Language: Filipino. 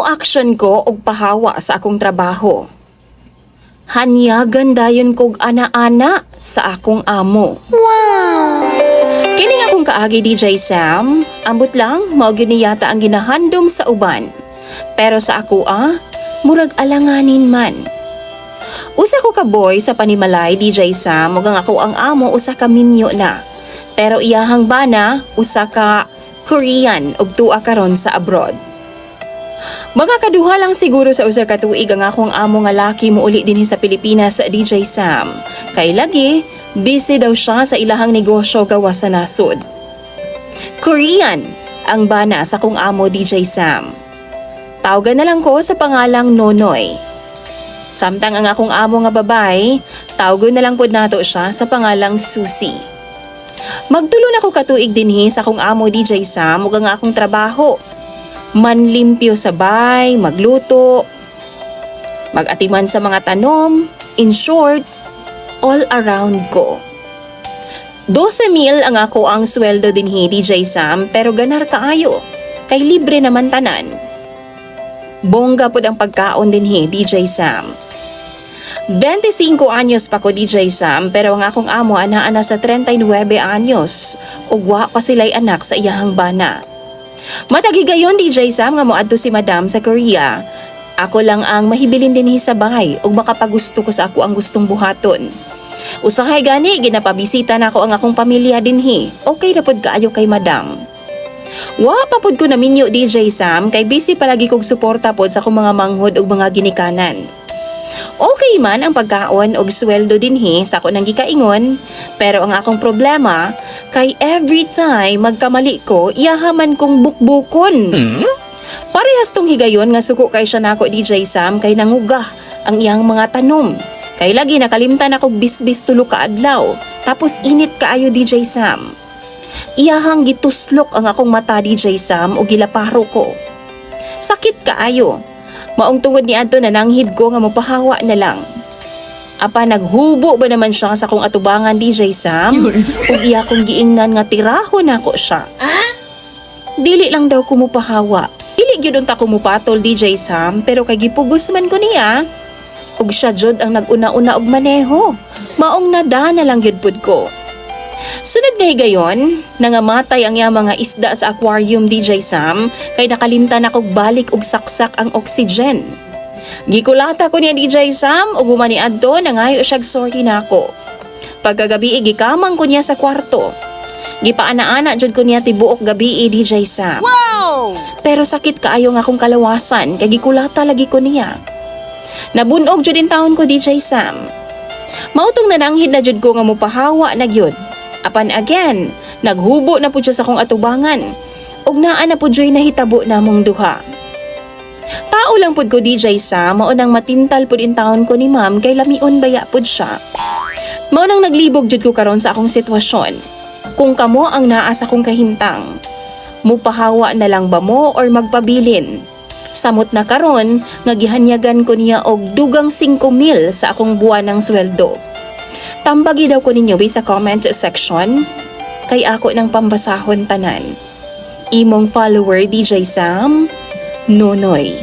action ko og pahawa sa akong trabaho. Hanyagan dayon kog ana-ana sa akong amo. Wow! Kining akong kaagi DJ Sam, ambot lang mao gyud ni yata ang ginahandom sa uban. Pero sa ako murag alanganin man. Usa ko ka boy sa panimalay DJ Sam, ug ang ako ang amo usa ka minyo na. Pero iyahang bana usa ka Korean ug tuwa karon sa abroad. Mga kaduha lang siguro sa usa ka tuig ang akong amo nga laki muuli dinhi sa Pilipinas sa DJ Sam. Kay lagi, busy daw siya sa ilahang negosyo gawas sa nasod. Korean ang bana sa akong amo DJ Sam. Tawagan na lang ko sa pangalang Nonoy. Samtang ang akong amo nga babay, tawagon na lang pod nato siya sa pangalang Susie. Magtulo na ko katuig dinhi sa akong amo DJ Sam ug ang akong trabaho. Manlimpyo sa bay, magluto, magatiman sa mga tanom, in short, all around ko. 12,000 ang ako ang sweldo dinhi DJ Sam pero ganar kaayo, kay libre naman tanan. Bongga pod ang pagkaon dinhi DJ Sam. 25 anyos pa ko DJ Sam pero ang akong amo ana sa 39 anyos ug wa pa sila'y anak sa iyahang bana. Matagigayon DJ Sam nga moadto si Madam sa Korea. Ako lang ang mahibilin dinhi sa bahay ug makapagusto ko sa ako ang gustong buhaton. Usahay gani ginapabisita nako ang akong pamilya dinhi. Okay ra pod kaayo kay Madam. Wa pa pod ko naminyo DJ Sam kay busy palagi kog suporta pod sa akong mga manghod ug mga ginikanan. Okay man ang pagkaon og sweldo dinhi sa ako nang gikaingon, pero ang akong problema kay every time magkamali ko, iyahaman kong bukbukon. Parehas tong higayon nga suko kay siya nako DJ Sam kay nangugah ang iyang mga tanom. Kay lagi nakalimtan ako bisbis tulo ka adlaw, tapos init kaayo DJ Sam. Iyahang gituslok ang akong mata DJ Sam o gilaparo ko. Sakit kaayo. Maong tungod ni adto nananghid ko nga mopahawa na lang. Apa naghubo ba naman siya sa akong atubangan DJ Sam? Ug iya kong giingnan nga tirahon nako siya. Dili lang daw ko mopahawa. Dili gyud unta ko mopatol DJ Sam pero kay gipugos man ko niya. Ug siya jud ang naguna-una og maneho. Maong nada na lang gyud pud ko. Sunod nga higayon, nangamatay ang iya mga isda sa aquarium DJ Sam kay nakalimtan ako balik og saksak ang oxygen. Gikulata ko niya DJ Sam ug humani adto nangayo siya sorry nako. Pagkagabi gikamang ko niya sa kwarto. Gipaana-ana jud ko niya tibuok gabi DJ Sam. Wow! Pero sakit kaayo nga akong kalawasan kay gikulata lagi ko niya. Nabunog jud in taon ko DJ Sam. Mautong nananghid na jud ko nga mopahawa na gyud. Apan again, naghubo na po siya sa akong atubangan. Ug naa na po joy nahitabo namong duha. Tao lang pod ko DJ Sam, mao nang matintal pod in taon ko ni ma'am kay lamion baya pod siya. Mao nang naglibog jud ko karon sa akong sitwasyon. Kung kamo ang naa sa akong kahimtang, mupahawa na lang ba mo or magpabilin? Samot na karon, nagihanyagan ko niya og dugang 5,000 sa akong buwanang sweldo. Tambagi daw ko ninyo sa comment section kay ako ng pambasahon tanan. Imong follower DJ Sam, Nonoy.